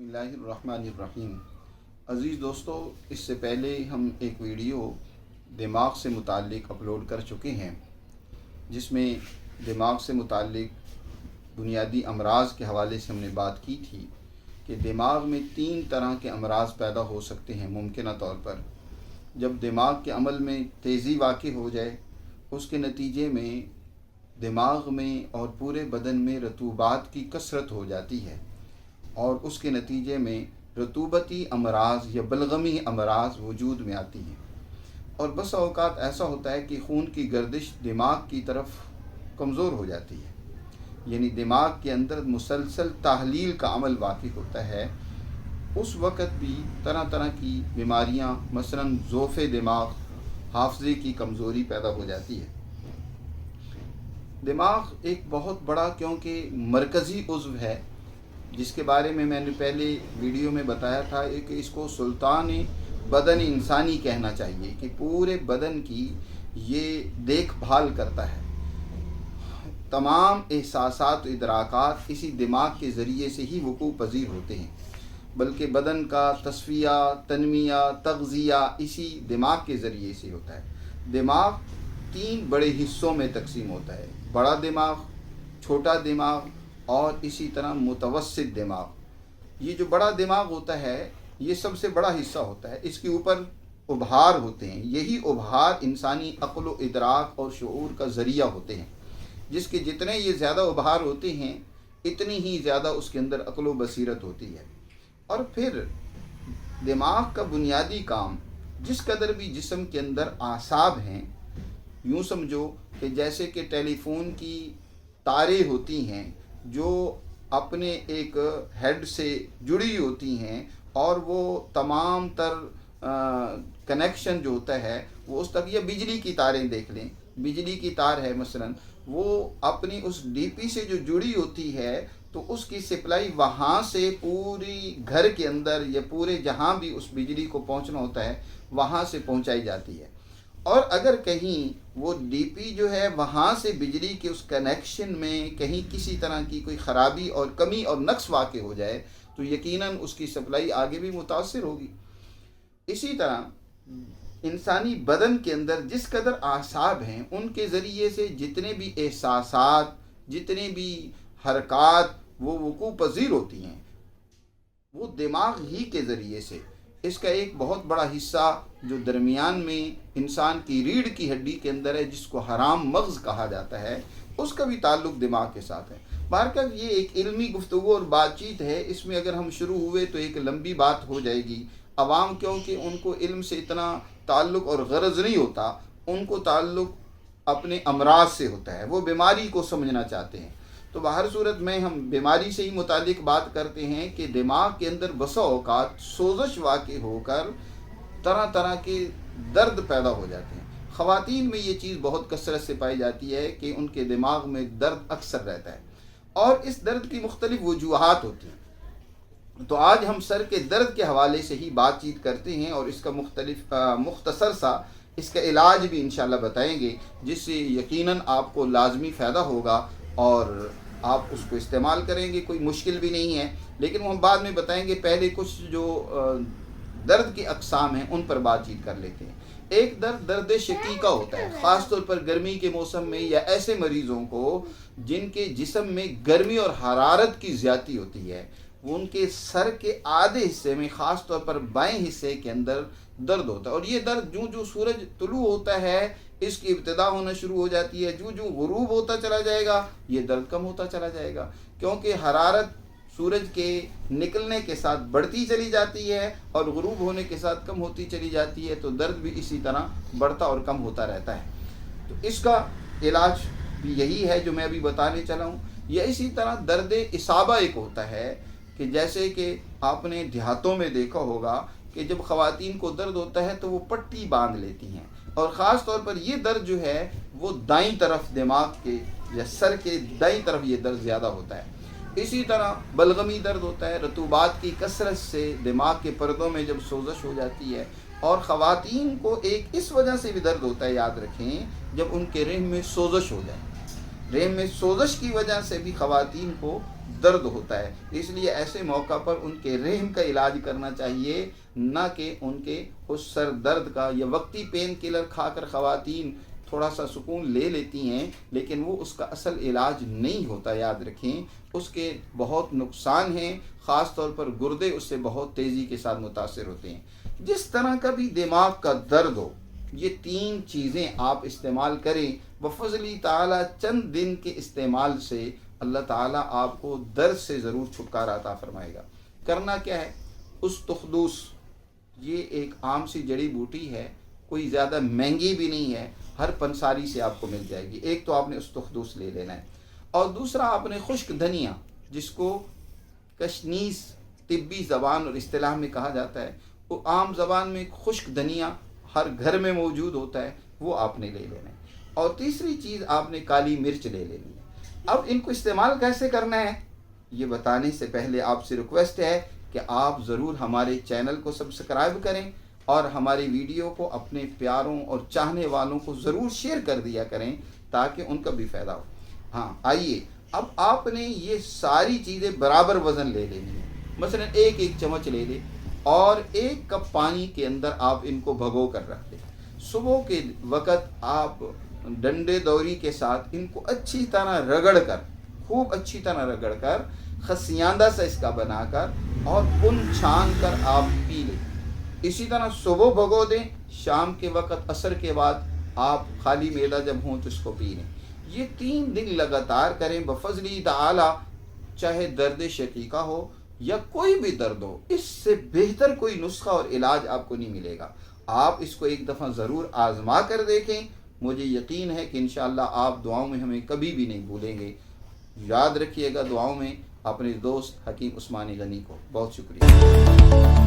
बिस्मिल्लाहिर्रहमानिर्रहीम। अज़ीज़ दोस्तों, इससे पहले हम एक वीडियो दिमाग से मुताल्लिक़ अपलोड कर चुके हैं, जिसमें दिमाग से मुताल्लिक़ बुनियादी अमराज़ के हवाले से हमने बात की थी कि दिमाग में 3 तरह के अमराज़ पैदा हो सकते हैं मुमकिन तौर पर। जब दिमाग के अमल में तेज़ी वाक़ई हो जाए, उसके नतीजे में दिमाग में और पूरे बदन में रतूबात की कसरत हो जाती है और उसके नतीजे में रतूबती अमराज़ या बलगमी अमराज़ वजूद में आती हैं। और बस औक़ात ऐसा होता है कि खून की गर्दिश दिमाग की तरफ कमज़ोर हो जाती है, यानी दिमाग के अंदर मुसलसल तहलील का अमल वाक़ई होता है। उस वक़्त भी तरह तरह की बीमारियाँ, मसलन ज़ोफ़े दिमाग, हाफ़ज़े की कमज़ोरी पैदा हो जाती है। दिमाग एक बहुत बड़ा, क्योंकि मरकज़ी उज़्व है, जिसके बारे में मैंने पहले वीडियो में बताया था कि इसको सुल्तान बदन इंसानी कहना चाहिए, कि पूरे बदन की ये देखभाल करता है। तमाम एहसासात, इदराकात इसी दिमाग के ज़रिए से ही वक़ूअ पज़ीर होते हैं, बल्कि बदन का तस्फ़िया, तन्मिया, तग़ज़िया इसी दिमाग के ज़रिए से होता है। दिमाग 3 बड़े हिस्सों में तकसीम होता है: बड़ा दिमाग, छोटा दिमाग और इसी तरह मुतवस्सित दिमाग। ये जो बड़ा दिमाग होता है, ये सबसे बड़ा हिस्सा होता है। इसके ऊपर उभार होते हैं, यही उभार इंसानी अक़्ल व इदराक और शऊर का ज़रिया होते हैं। जिसके जितने ये ज़्यादा उभार होते हैं, इतनी ही ज़्यादा उसके अंदर अक़्ल व बसीरत होती है। और फिर दिमाग का बुनियादी काम, जिस कदर भी जिस्म के अंदर आसाब हैं, यूँ समझो कि जैसे कि टेलीफोन की तारें होती हैं जो अपने एक हेड से जुड़ी होती हैं, और वो तमाम तर कनेक्शन जो होता है वो उस तक, या बिजली की तारें देख लें, बिजली की तार है मसलन, वो अपनी उस डीपी से जो जुड़ी होती है, तो उसकी सप्लाई वहाँ से पूरी घर के अंदर या पूरे जहाँ भी उस बिजली को पहुँचना होता है वहाँ से पहुँचाई जाती है। और अगर कहीं वो डीपी जो है वहाँ से बिजली के उस कनेक्शन में कहीं किसी तरह की कोई ख़राबी और कमी और नक्स वाक़ई हो जाए, तो यकीनन उसकी सप्लाई आगे भी मुतासिर होगी। इसी तरह इंसानी बदन के अंदर जिस कदर आसाब हैं, उनके ज़रिए से जितने भी एहसासात, जितने भी हरकात वो वक़ूअ पज़ीर होती हैं, वो दिमाग ही के ज़रिए से। इसका एक बहुत बड़ा हिस्सा जो दरमियान में इंसान की रीढ़ की हड्डी के अंदर है, जिसको हराम मग़ज़ कहा जाता है, उसका भी ताल्लुक़ दिमाग के साथ है। बहरकत ये एक इल्मी गुफ्तगू और बातचीत है, इसमें अगर हम शुरू हुए तो एक लंबी बात हो जाएगी। अवाम, क्योंकि उनको इल्म से इतना ताल्लुक़ और गरज़ नहीं होता, उनको ताल्लुक़ अपने अमराज से होता है, वो बीमारी को समझना चाहते हैं। तो बाहर सूरत में हम बीमारी से ही मुतालिक बात करते हैं कि दिमाग के अंदर बसा औक़ात सोज़श वाक़ई होकर तरह तरह के दर्द पैदा हो जाते हैं। ख़वातीन में ये चीज़ बहुत कसरत से पाई जाती है कि उनके दिमाग में दर्द अक्सर रहता है, और इस दर्द की मुख्तलिफ़ वजूहात होती हैं। तो आज हम सर के दर्द के हवाले से ही बातचीत करते हैं, और इसका मुख्तसर सा इसका इलाज भी इंशाअल्लाह बताएंगे, जिससे यकीनन आपको लाजमी फ़ायदा होगा और आप उसको इस्तेमाल करेंगे। कोई मुश्किल भी नहीं है, लेकिन वो हम बाद में बताएंगे। पहले कुछ जो दर्द की अक़साम हैं उन पर बातचीत कर लेते हैं। एक दर्द शकीका होता है, ख़ास तौर पर गर्मी के मौसम में, या ऐसे मरीज़ों को जिनके जिस्म में गर्मी और हरारत की ज़्यादती होती है, वो उनके सर के आधे हिस्से में, ख़ास तौर पर बाएं हिस्से के अंदर दर्द होता है। और ये दर्द जो जो सूरज तुलू होता है, इसकी इब्तिदा होना शुरू हो जाती है। जो जो गुरूब होता चला जाएगा, ये दर्द कम होता चला जाएगा, क्योंकि हरारत सूरज के निकलने के साथ बढ़ती चली जाती है और गुरूब होने के साथ कम होती चली जाती है, तो दर्द भी इसी तरह बढ़ता और कम होता रहता है। तो इसका इलाज भी यही है जो मैं अभी बताने चला हूँ। या इसी तरह दर्द इसाबा एक होता है, कि जैसे कि आपने देहातों में देखा होगा कि जब ख़वातीन को दर्द होता है तो वो पट्टी बांध लेती हैं, और ख़ास तौर पर ये दर्द जो है वो दाईं तरफ, दिमाग के या सर के दाईं तरफ ये दर्द ज़्यादा होता है। इसी तरह बलगमी दर्द होता है, रतूबात की कसरत से दिमाग के पर्दों में जब सोजश हो जाती है। और ख़वातीन को एक इस वजह से भी दर्द होता है, याद रखें, जब उनके रहम में सोजश हो जाए। रहम में सोजश की वजह से भी ख़वातीन को درد ہوتا ہے، اس لیے ایسے موقع پر ان کے رحم کا علاج کرنا چاہیے، نہ کہ ان کے اس سر درد کا۔ یا وقتی پین کلر کھا کر خواتین تھوڑا سا سکون لے لیتی ہیں، لیکن وہ اس کا اصل علاج نہیں ہوتا، یاد رکھیں اس کے بہت نقصان ہیں، خاص طور پر گردے اس سے بہت تیزی کے ساتھ متاثر ہوتے ہیں۔ جس طرح کا بھی دماغ کا درد ہو، یہ 3 چیزیں آپ استعمال کریں، بفضل تعالیٰ چند دن کے استعمال سے اللہ تعالیٰ آپ کو درد سے ضرور چھٹکارا عطا فرمائے گا۔ کرنا کیا ہے؟ استخدوس، یہ ایک عام سی جڑی بوٹی ہے، کوئی زیادہ مہنگی بھی نہیں ہے، ہر پنساری سے آپ کو مل جائے گی۔ ایک تو آپ نے استخدوس لے لینا ہے، اور دوسرا آپ نے خشک دھنیا، جس کو کشنیز طبی زبان اور اصطلاح میں کہا جاتا ہے، وہ عام زبان میں خشک دھنیا ہر گھر میں موجود ہوتا ہے، وہ آپ نے لے لینا ہے۔ اور تیسری چیز آپ نے کالی مرچ لے لینی ہے۔ اب ان کو استعمال کیسے کرنا ہے یہ بتانے سے پہلے آپ سے ریکویسٹ ہے کہ آپ ضرور ہمارے چینل کو سبسکرائب کریں اور ہماری ویڈیو کو اپنے پیاروں اور چاہنے والوں کو ضرور شیئر کر دیا کریں تاکہ ان کا بھی فائدہ ہو۔ ہاں آئیے، اب آپ نے یہ ساری چیزیں برابر وزن لے لینی ہے۔ مثلا 1 چمچ لے لیں اور 1 کپ پانی کے اندر آپ ان کو بھگو کر رکھ دیں۔ صبح کے وقت آپ ڈنڈے دوری کے ساتھ ان کو اچھی طرح رگڑ کر، خوب اچھی طرح رگڑ کر، خسیاندہ سا اس کا بنا کر اور پن چھان کر آپ پی لیں۔ اسی طرح صبح بھگو دیں، شام کے وقت عصر کے بعد آپ خالی معدہ جب ہوں تو اس کو پی لیں۔ یہ 3 دن لگاتار کریں، بفضل تعالی چاہے درد شقیقہ ہو یا کوئی بھی درد ہو، اس سے بہتر کوئی نسخہ اور علاج آپ کو نہیں ملے گا۔ آپ اس کو ایک دفعہ ضرور آزما کر دیکھیں، مجھے یقین ہے کہ انشاءاللہ آپ دعاؤں میں ہمیں کبھی بھی نہیں بھولیں گے۔ یاد رکھیے گا دعاؤں میں اپنے دوست حکیم عثمانی غنی کو۔ بہت شکریہ۔